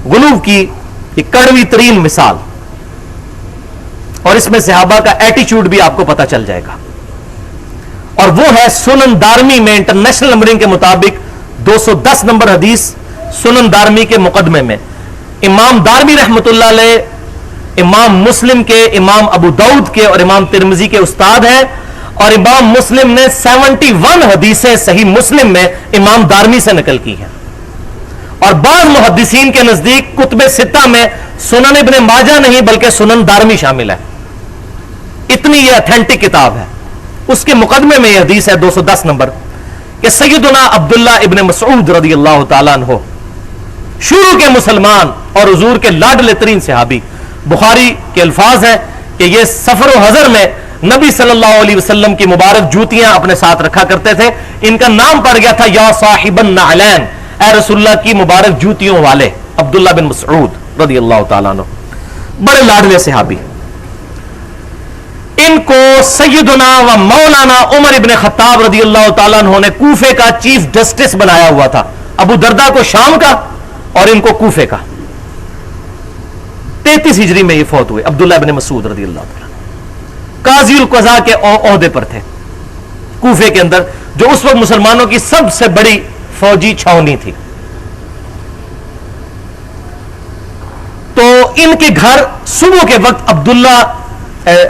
غلو کی ایک کڑوی ترین مثال، اور اس میں صحابہ کا ایٹیچیوڈ بھی آپ کو پتہ چل جائے گا، اور وہ ہے سنن دارمی میں انٹرنیشنل نمبرنگ کے مطابق 210 نمبر حدیث سنن دارمی کے مقدمے میں امام دارمی رحمت اللہ علیہ امام مسلم کے، امام ابو داؤد کے اور امام ترمذی کے استاد ہیں، اور امام مسلم نے 71 حدیثیں صحیح مسلم میں امام دارمی سے نقل کی ہیں، اور بعض محدثین کے نزدیک کتب ستہ میں سنن ابن ماجہ نہیں بلکہ سنن دارمی شامل ہے، اتنی یہ اتھینٹک کتاب ہے۔ اس کے مقدمے میں یہ حدیث ہے 210 نمبر کہ سیدنا عبداللہ ابن مسعود رضی اللہ تعالیٰ عنہ شروع کے مسلمان اور حضور کے لاڈلے ترین صحابی، بخاری کے الفاظ ہیں کہ یہ سفر و حضر میں نبی صلی اللہ علیہ وسلم کی مبارک جوتیاں اپنے ساتھ رکھا کرتے تھے، ان کا نام پڑ گیا تھا یا صاحب النعلین، اے رسول اللہ کی مبارک جوتیوں والے، عبداللہ بن مسعود رضی اللہ تعالیٰ عنہ، بڑے لاڈلے صحابی۔ ان کو سیدنا و مولانا عمر ابن خطاب رضی اللہ تعالیٰ عنہ نے کوفے کا چیف جسٹس بنایا ہوا تھا، ابو دردہ کو شام کا اور ان کو کوفے کا۔ 33 ہجری میں یہ فوت ہوئے عبداللہ ابن مسعود رضی اللہ تعالیٰ، قاضی القضاء کے عہدے پر تھے کوفے کے اندر، جو اس وقت مسلمانوں کی سب سے بڑی فوجی چھاونی تھی۔ تو ان کے گھر صبح کے وقت عبداللہ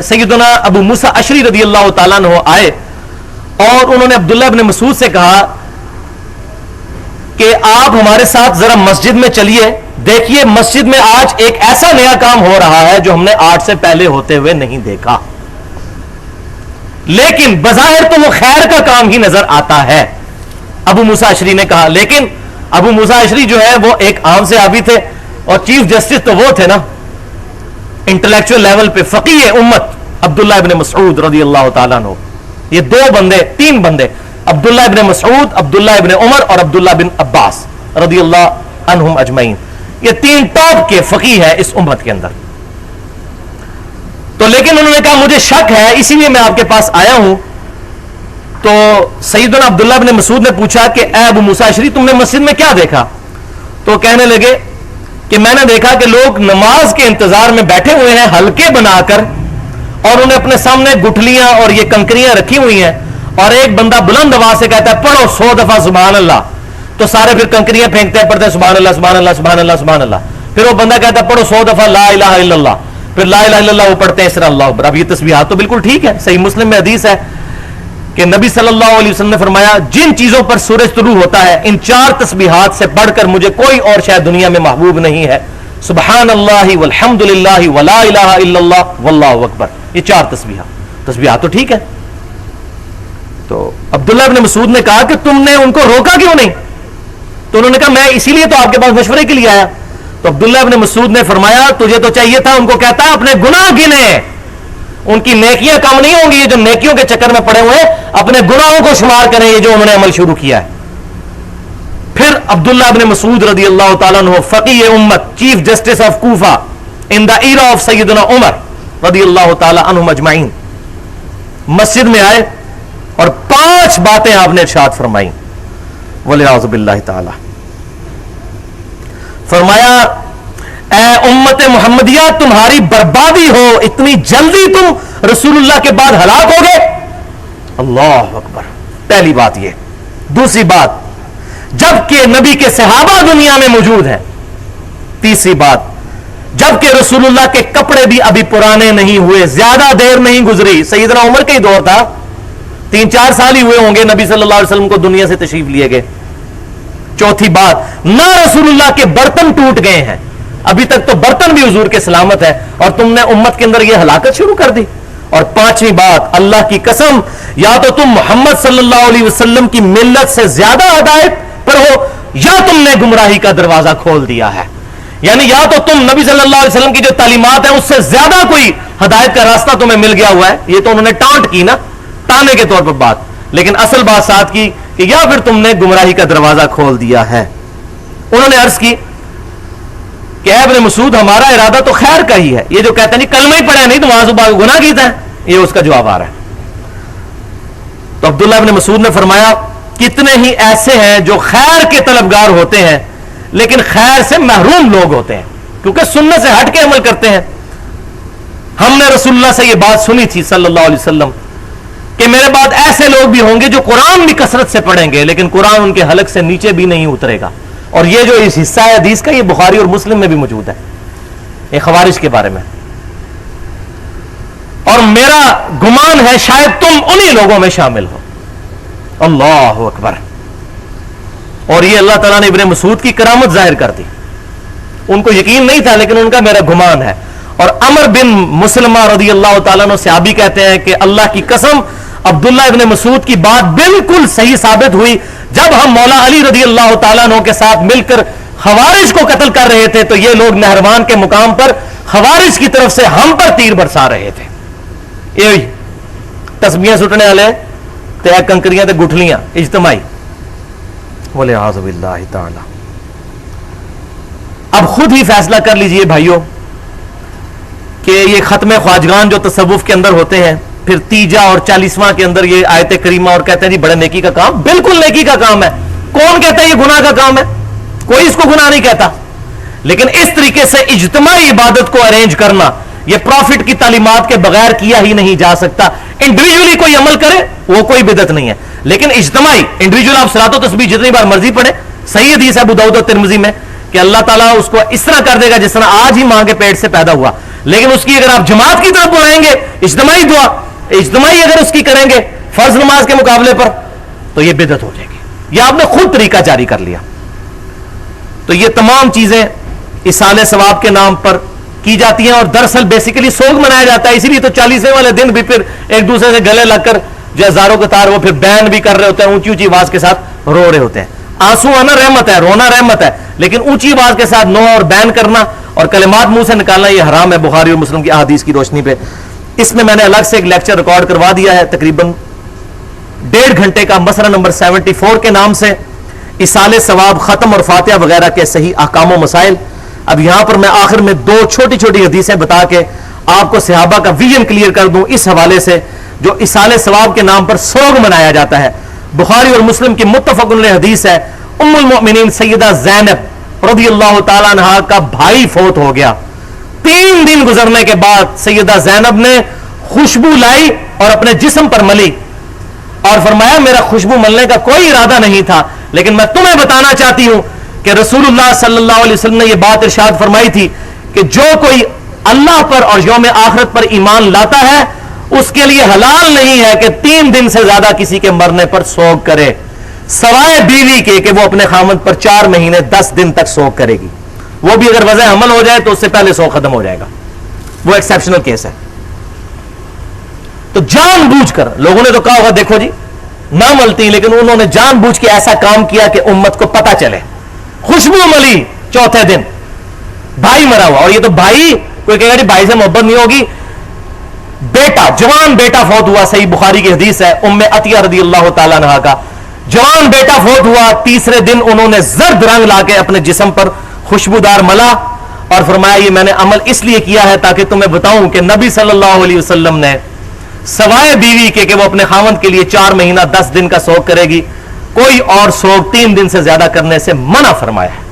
سیدنا ابو موسیٰ اشعری رضی اللہ تعالیٰ عنہ آئے، اور انہوں نے عبداللہ ابن مسعود سے کہا کہ آپ ہمارے ساتھ ذرا مسجد میں چلیے، دیکھیے مسجد میں آج ایک ایسا نیا کام ہو رہا ہے جو ہم نے آج سے پہلے ہوتے ہوئے نہیں دیکھا، لیکن بظاہر تو وہ خیر کا کام ہی نظر آتا ہے۔ ابو موسیٰ اشعری نے کہا، لیکن ابو موسیٰ اشعری جو ہے وہ ایک عام صحابی تھے، اور چیف جسٹس تو وہ تھے نا انٹلیکچوئل لیول پہ، فقیہ امت عبداللہ ابن مسعود رضی اللہ تعالیٰ عنہ۔ یہ تین بندے عبداللہ ابن مسعود، عبداللہ ابن عمر اور عبداللہ بن عباس رضی اللہ عنہم اجمعین، یہ تین ٹاپ کے فقیہ ہیں اس امت کے اندر۔ تو لیکن انہوں نے کہا مجھے شک ہے، اسی لیے میں آپ کے پاس آیا ہوں۔ تو سیدنا عبداللہ ابن مسعود نے پوچھا کہ اے ابو موسیٰ اشعری تم نے مسجد میں کیا دیکھا؟ تو کہنے لگے کہ میں نے دیکھا کہ لوگ نماز کے انتظار میں بیٹھے ہوئے ہیں حلقے بنا کر، اور انہیں اپنے سامنے گٹھلیاں اور یہ کنکریاں رکھی ہوئی ہیں، اور ایک بندہ بلند آواز سے کہتا ہے پڑھو 100 دفعہ سبحان اللہ، تو سارے پھر کنکریاں پھینکتے ہیں، پڑھتے ہیں سبحان اللہ سبحان اللہ سبحان اللہ سبحان اللہ، پھر وہ بندہ کہتا ہے پڑھو 100 دفعہ لا الہ الا اللہ، پھر لا الہ الا اللہ وہ پڑھتے ہیں اس طرح اللہ اکبر۔ اب یہ تسبیحات تو بالکل ٹھیک ہے، صحیح مسلم میں حدیث ہے کہ نبی صلی اللہ علیہ وسلم نے فرمایا جن چیزوں پر سورج طلوع ہوتا ہے ان 4 تسبیحات سے بڑھ کر مجھے کوئی اور شاید دنیا میں محبوب نہیں ہے، سبحان اللہ والحمد للہ ولا الہ الا اللہ واللہ اکبر، یہ 4 تسبیحات تو ٹھیک ہے۔ تو عبداللہ ابن مسعود نے کہا کہ تم نے ان کو روکا کیوں نہیں؟ تو انہوں نے کہا میں اسی لیے تو آپ کے پاس مشورے کے لیے آیا۔ تو عبداللہ ابن مسعود نے فرمایا تجھے تو چاہیے تھا ان کو کہتا ہے اپنے گناہ گنے، ان کی نیکیاں کم نہیں ہوں گی، یہ جو نیکیوں کے چکر میں پڑے ہوئے ہیں اپنے گناہوں کو شمار کریں، یہ جو انہوں نے عمل شروع کیا ہے۔ پھر عبداللہ ابن مسعود رضی اللہ تعالیٰ عنہ فقیہ امت، chief justice of Kufa in the era of سیدنا عمر رضی اللہ تعالیٰ عنہ اجمعین، مسجد میں آئے اور 5 باتیں آپ نے ارشاد فرمائی، والعیاذ باللہ تعالی۔ فرمایا اے امت محمدیہ تمہاری بربادی ہو، اتنی جلدی تم رسول اللہ کے بعد ہلاک ہو گئے، اللہ اکبر، پہلی بات یہ۔ دوسری بات جبکہ نبی کے صحابہ دنیا میں موجود ہیں، تیسری بات جبکہ رسول اللہ کے کپڑے بھی ابھی پرانے نہیں ہوئے، زیادہ دیر نہیں گزری، سیدنا عمر کا ہی دور تھا، 3-4 سال ہی ہوئے ہوں گے نبی صلی اللہ علیہ وسلم کو دنیا سے تشریف لیے گئے۔ چوتھی بات نہ رسول اللہ کے برتن ٹوٹ گئے ہیں، ابھی تک تو برتن بھی حضور کے سلامت ہے، اور تم نے امت کے اندر یہ ہلاکت شروع کر دی۔ اور 5ویں بات اللہ کی قسم یا تو تم محمد صلی اللہ علیہ وسلم کی ملت سے زیادہ ہدایت پر ہو یا تم نے گمراہی کا دروازہ کھول دیا ہے، یعنی یا تو تم نبی صلی اللہ علیہ وسلم کی جو تعلیمات ہیں اس سے زیادہ کوئی ہدایت کا راستہ تمہیں مل گیا ہوا ہے، یہ تو انہوں نے ٹانٹ کی نا، تانے کے طور پر بات، لیکن اصل بات ساتھ کی کہ یا پھر تم نے گمراہی کا دروازہ کھول دیا ہے۔ انہوں نے عرض کی کہ اے ابن مسعود ہمارا ارادہ تو خیر کا ہی ہے، یہ جو کہتے ہیں نہیں کلمہ ہی پڑھا نہیں تو وہاں سے گناہ کیتا ہے، یہ اس کا جواب آ رہا ہے۔ تو عبداللہ ابن مسعود نے فرمایا کتنے ہی ایسے ہیں جو خیر کے طلبگار ہوتے ہیں لیکن خیر سے محروم لوگ ہوتے ہیں کیونکہ سنت سے ہٹ کے عمل کرتے ہیں. ہم نے رسول اللہ سے یہ بات سنی تھی صلی اللہ علیہ وسلم کہ میرے بعد ایسے لوگ بھی ہوں گے جو قرآن بھی کثرت سے پڑھیں گے لیکن قرآن ان کے حلق سے نیچے بھی نہیں اترے گا. اور یہ جو اس حصہ ہے حدیث کا یہ بخاری اور مسلم میں بھی موجود ہے یہ خوارج کے بارے میں. اور میرا گمان ہے شاید تم انہی لوگوں میں شامل ہو. اللہ اکبر. اور یہ اللہ تعالیٰ نے ابن مسعود کی کرامت ظاہر کر دی. ان کو یقین نہیں تھا لیکن ان کا میرا گمان ہے. اور عمر بن مسلمہ رضی اللہ تعالیٰ عنہ صحابی کہتے ہیں کہ اللہ کی قسم عبداللہ ابن مسعود کی بات بالکل صحیح ثابت ہوئی. جب ہم مولا علی رضی اللہ تعالیٰ عنہ کے ساتھ مل کر خوارج کو قتل کر رہے تھے تو یہ لوگ نہروان کے مقام پر خوارج کی طرف سے ہم پر تیر برسا رہے تھے. یہ تسبیحاں سٹنے والے تے کنکریاں تے گٹھلیاں اجتماعی بولے اعوذ باللہ تعالی. اب خود ہی فیصلہ کر لیجئے بھائیوں کہ یہ ختم خواجگان جو تصوف کے اندر ہوتے ہیں پھر تیجا اور 40واں کے اندر یہ آیت کریمہ اور کہتے ہیں جی بڑے نیکی کا کام. بالکل نیکی کا کام ہے. کون کہتا ہے یہ گناہ کا کام ہے؟ کوئی اس کو گناہ نہیں کہتا. لیکن اس طریقے سے اجتماعی عبادت کو ارینج کرنا یہ پروفٹ کی تعلیمات کے بغیر کیا ہی نہیں جا سکتا. انڈیویجولی کوئی عمل کرے وہ کوئی بدعت نہیں ہے لیکن اجتماعی انڈیویجول آپ صلاۃ و تسبیح جتنی بار مرضی پڑھیں. صحیح حدیث ہے ابو داؤد اور ترمذی میں کہ اللہ تعالیٰ اس کو اس طرح کر دے گا جس طرح آج ہی ماں کے پیٹ سے پیدا ہوا. لیکن اس کی اگر آپ جماعت کی طرف بلائیں گے اجتماعی دعا اجتماعی اگر اس کی کریں گے فرض نماز کے مقابلے پر تو یہ بدعت ہو جائے گی. یہ آپ نے خود طریقہ جاری کر لیا. تو یہ تمام چیزیں ایصال ثواب کے نام پر کی جاتی ہیں اور دراصل بیسیکلی سوگ منایا جاتا ہے. اسی لیے تو 40ویں والے دن بھی پھر ایک دوسرے سے گلے لگ کر جو ہزاروں کے تار وہ پھر بین بھی کر رہے ہوتے ہیں اونچی اونچی آواز کے ساتھ رو رہے ہوتے ہیں. آنسو آنا رحمت ہے رونا رحمت ہے لیکن اونچی آواز کے ساتھ نو اور بین کرنا اور کلمات منہ سے نکالنا یہ حرام ہے بخاری اور مسلم کی احادیث کی روشنی پہ. اس میں نے الگ سے ایک لیکچر ریکارڈ کروا دیا ہے تقریباً 1.5 گھنٹے کا مسئلہ نمبر 74 کے نام سے ایصال ثواب ختم اور فاتحہ وغیرہ کے صحیح احکام و مسائل. اب یہاں پر میں آخر میں 2 چھوٹی چھوٹی حدیثیں بتا کے آپ کو صحابہ کا ویژن کلیئر کر دوں اس حوالے سے جو ایصال ثواب کے نام پر سوگ منایا جاتا ہے. بخاری اور مسلم کی متفق علیہ حدیث ہے. ام المؤمنین سیدہ زینب رضی اللہ تعالیٰ عنہا کا بھائی فوت ہو گیا. 3 دن گزرنے کے بعد سیدہ زینب نے خوشبو لائی اور اپنے جسم پر ملی اور فرمایا میرا خوشبو ملنے کا کوئی ارادہ نہیں تھا لیکن میں تمہیں بتانا چاہتی ہوں کہ رسول اللہ صلی اللہ علیہ وسلم نے یہ بات ارشاد فرمائی تھی کہ جو کوئی اللہ پر اور یوم آخرت پر ایمان لاتا ہے اس کے لیے حلال نہیں ہے کہ 3 دن سے زیادہ کسی کے مرنے پر سوگ کرے سوائے بیوی کے کہ وہ اپنے خامند پر 4 مہینے 10 دن تک سوگ کرے گی. وہ بھی اگر وضع حمل ہو جائے تو اس سے پہلے سوگ ختم ہو جائے گا. وہ ایکسیپشنل کیس ہے. تو جان بوجھ کر لوگوں نے تو کہا ہوگا دیکھو جی نہ ملتی لیکن انہوں نے جان بوجھ کے ایسا کام کیا کہ امت کو پتا چلے. خوشبو ملی 4تھے دن بھائی مرا ہوا. اور یہ تو بھائی کوئی کہے گا جی بھائی سے محبت نہیں ہوگی. بیٹا جوان بیٹا فوت ہوا. صحیح بخاری کی حدیث ہے ام عطیہ رضی اللہ تعالیٰ عنہا کا جوان بیٹا فوت ہوا. 3رے دن انہوں نے زرد رنگ لا کے اپنے جسم پر خوشبودار ملا اور فرمایا یہ میں نے عمل اس لیے کیا ہے تاکہ تمہیں بتاؤں کہ نبی صلی اللہ علیہ وسلم نے سوائے بیوی کے کہ وہ اپنے خاوند کے لیے 4 مہینہ 10 دن کا سوگ کرے گی کوئی اور سوگ 3 دن سے زیادہ کرنے سے منع فرمایا ہے.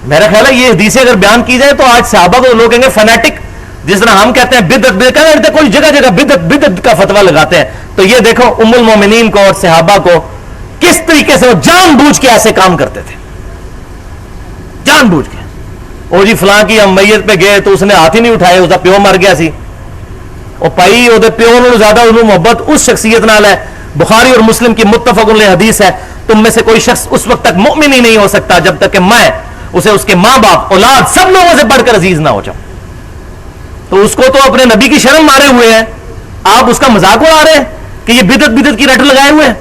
میرا خیال ہے یہ حدیثیں اگر بیان کی جائے تو آج صحابہ کو لوگ کہیں گے فنیٹک جس طرح ہم کہتے ہیں بدعت کوئی جگہ جگہ بدعت کا فتویٰ لگاتے ہیں. تو یہ دیکھو ام المومنین کو اور صحابہ کو کس طریقے سے وہ جان بوجھ کے ایسے کام کرتے تھے. جان بوجھ کے او جی فلاں کی ہم میت پہ گئے تو اس نے ہاتھ ہی نہیں اٹھائے اس کا پیو مر گیا سی وہ پائی وہ پیو نوں زیادہ انہوں محبت اس شخصیت نال ہے. بخاری اور مسلم کی متفق علیہ حدیث ہے تم میں سے کوئی شخص اس وقت تک مؤمن ہی نہیں ہو سکتا جب تک کہ میں اسے اس کے ماں باپ اولاد سب لوگوں سے بڑھ کر عزیز نہ ہو جاؤں. تو اس کو تو اپنے نبی کی شرم مارے ہوئے ہیں آپ اس کا مذاق اڑا رہے ہیں کہ یہ بدعت کی رٹ لگائے ہوئے ہیں.